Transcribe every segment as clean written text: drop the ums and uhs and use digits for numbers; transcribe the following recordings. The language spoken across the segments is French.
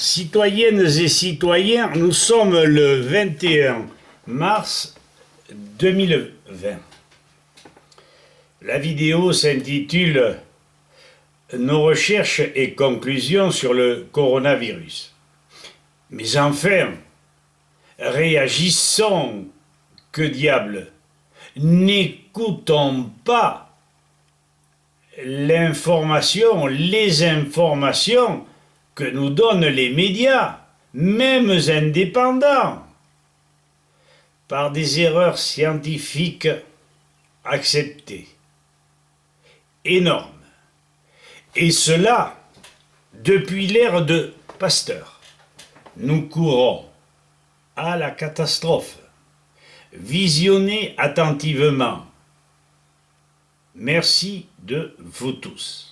Citoyennes et citoyens, nous sommes le 21 mars 2020. La vidéo s'intitule « Nos recherches et conclusions sur le coronavirus ». Mais enfin, réagissons, que diable, n'écoutons pas l'information, les informations que nous donnent les médias, même indépendants, par des erreurs scientifiques acceptées, énormes. Et cela, depuis l'ère de Pasteur. Nous courons à la catastrophe. Visionnez attentivement. Merci de vous tous.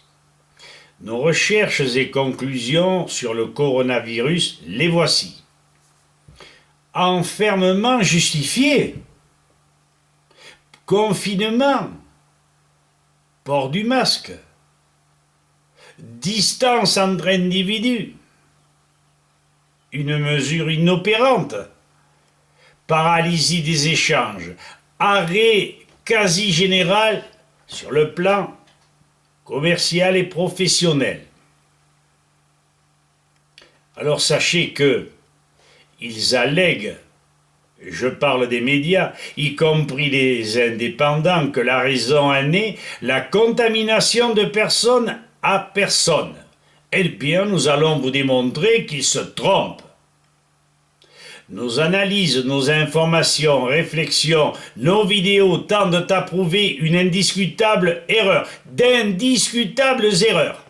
Nos recherches et conclusions sur le coronavirus, les voici. Enfermement justifié. Confinement. Port du masque. Distance entre individus. Une mesure inopérante. Paralysie des échanges. Arrêt quasi général sur le plan commercial et professionnel. Alors sachez que ils allèguent, je parle des médias, y compris les indépendants, que la raison en est la contamination de personne à personne. Eh bien, nous allons vous démontrer qu'ils se trompent. Nos analyses, nos informations, réflexions, nos vidéos tendent à prouver une indiscutable erreur, d'indiscutables erreurs.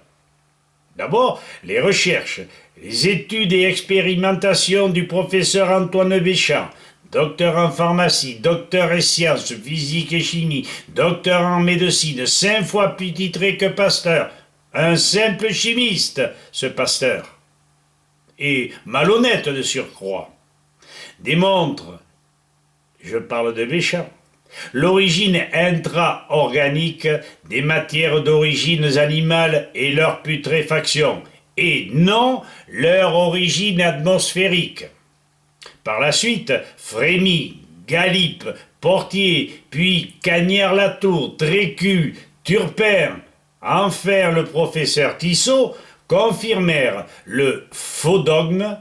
D'abord, les recherches, les études et expérimentations du professeur Antoine Béchamp, docteur en pharmacie, docteur en sciences, physique et chimie, docteur en médecine, 5 fois plus titré que Pasteur, un simple chimiste, ce Pasteur, et malhonnête de surcroît, démontre, je parle de Béchamp, l'origine intra-organique des matières d'origine animale et leur putréfaction, et non leur origine atmosphérique. Par la suite, Frémy, Galip, Portier, puis Cagnères-Latour, Trécu, Turpin, enfin le professeur Tissot, confirmèrent le faux dogme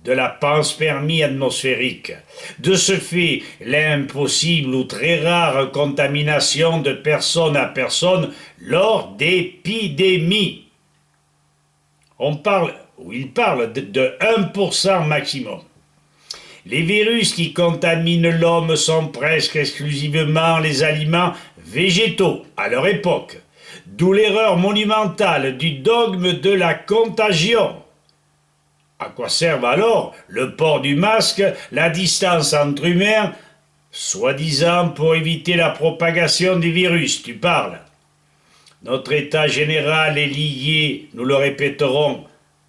de la panspermie atmosphérique. De ce fait, l'impossible ou très rare contamination de personne à personne lors d'épidémies. Il parle de 1% maximum. Les virus qui contaminent l'homme sont presque exclusivement les aliments végétaux à leur époque, d'où l'erreur monumentale du dogme de la contagion. À quoi servent alors le port du masque, la distance entre humains, soi-disant pour éviter la propagation du virus, tu parles. Notre état général est lié, nous le répéterons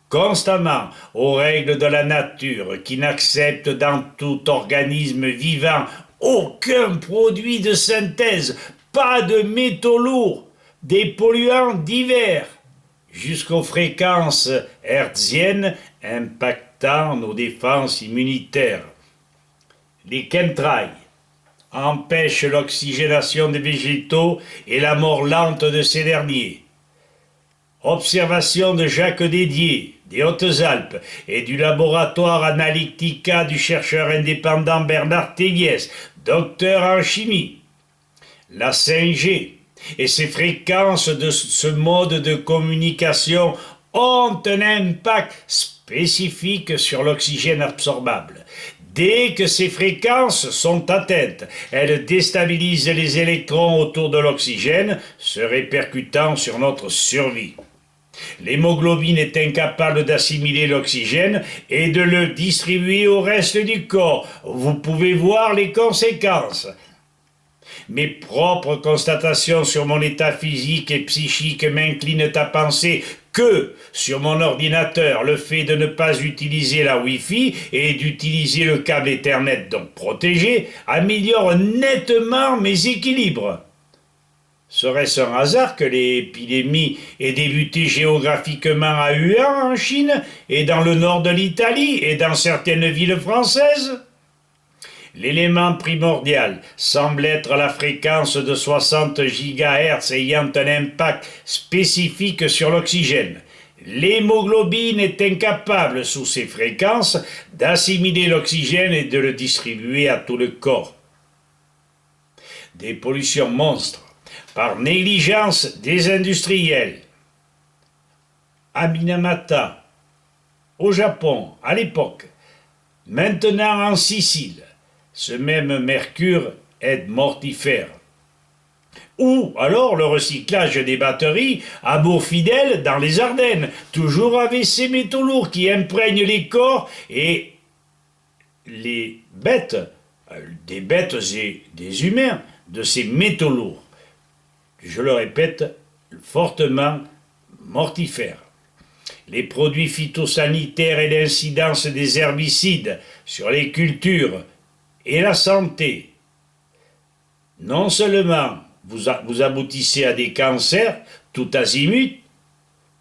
constamment, aux règles de la nature qui n'acceptent dans tout organisme vivant aucun produit de synthèse, pas de métaux lourds, des polluants divers, jusqu'aux fréquences hertziennes impactant nos défenses immunitaires. Les chemtrails empêchent l'oxygénation des végétaux et la mort lente de ces derniers. Observation de Jacques Dédier, des Hautes-Alpes, et du laboratoire Analytica du chercheur indépendant Bernard Téliès, docteur en chimie. La 5G et ses fréquences de ce mode de communication ont un impact spécifique sur l'oxygène absorbable. Dès que ces fréquences sont atteintes, elles déstabilisent les électrons autour de l'oxygène, se répercutant sur notre survie. L'hémoglobine est incapable d'assimiler l'oxygène et de le distribuer au reste du corps. Vous pouvez voir les conséquences. Mes propres constatations sur mon état physique et psychique m'inclinent à penser que, sur mon ordinateur, le fait de ne pas utiliser la Wi-Fi et d'utiliser le câble Ethernet, donc protégé, améliore nettement mes équilibres. Serait-ce un hasard que l'épidémie ait débuté géographiquement à Wuhan en Chine et dans le nord de l'Italie et dans certaines villes françaises? L'élément primordial semble être la fréquence de 60 GHz ayant un impact spécifique sur l'oxygène. L'hémoglobine est incapable, sous ces fréquences, d'assimiler l'oxygène et de le distribuer à tout le corps. Des pollutions monstres, par négligence des industriels. À Minamata, au Japon, à l'époque, maintenant en Sicile, ce même mercure est mortifère. Ou alors le recyclage des batteries à Bourg-Fidèle dans les Ardennes, toujours avec ces métaux lourds qui imprègnent les corps et les bêtes, des bêtes et des humains, de ces métaux lourds. Je le répète, fortement mortifères. Les produits phytosanitaires et l'incidence des herbicides sur les cultures et la santé. Non seulement vous aboutissez à des cancers tout azimut,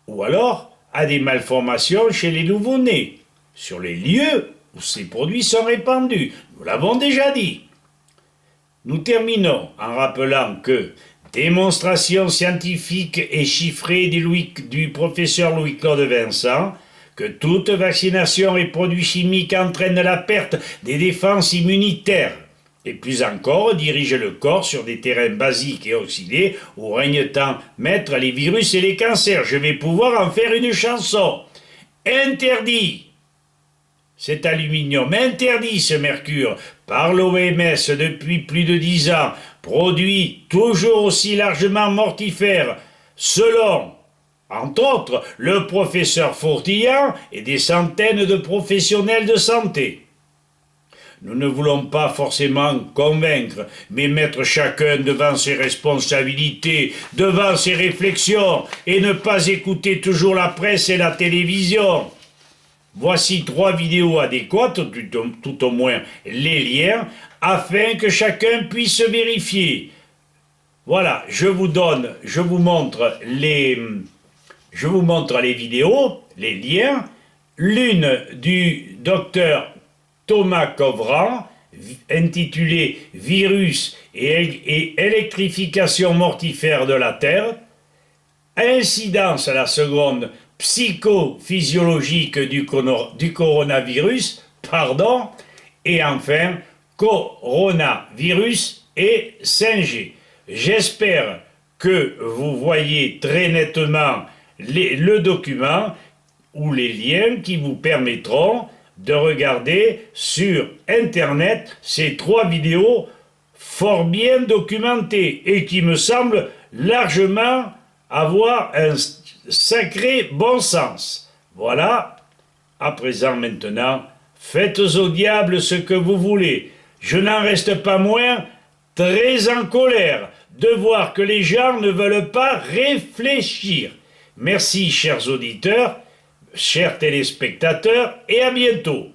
ou alors à des malformations chez les nouveau-nés, sur les lieux où ces produits sont répandus. Nous l'avons déjà dit. Nous terminons en rappelant que démonstration scientifique et chiffrée du professeur Louis-Claude Vincent, que toute vaccination et produit chimique entraîne la perte des défenses immunitaires, et plus encore dirige le corps sur des terrains basiques et oxydés où règne tant maître les virus et les cancers. Je vais pouvoir en faire une chanson. Interdit cet aluminium, interdit ce mercure par l'OMS depuis plus de 10 ans, produit toujours aussi largement mortifère, selon, entre autres, le professeur Fourtillan et des centaines de professionnels de santé. Nous ne voulons pas forcément convaincre, mais mettre chacun devant ses responsabilités, devant ses réflexions, et ne pas écouter toujours la presse et la télévision. Voici 3 vidéos adéquates, tout au moins les liens, afin que chacun puisse vérifier. Voilà, je vous montre les vidéos, les liens. L'une du docteur Thomas Kovran, intitulée « Virus et électrification mortifère de la Terre », incidence à la seconde psychophysiologique du coronavirus, et enfin, coronavirus et 5G. J'espère que vous voyez très nettement le document ou les liens qui vous permettront de regarder sur Internet ces 3 vidéos fort bien documentées et qui me semblent largement avoir un sacré bon sens. Voilà, à présent maintenant, faites au diable ce que vous voulez. Je n'en reste pas moins très en colère de voir que les gens ne veulent pas réfléchir. Merci, chers auditeurs, chers téléspectateurs, et à bientôt.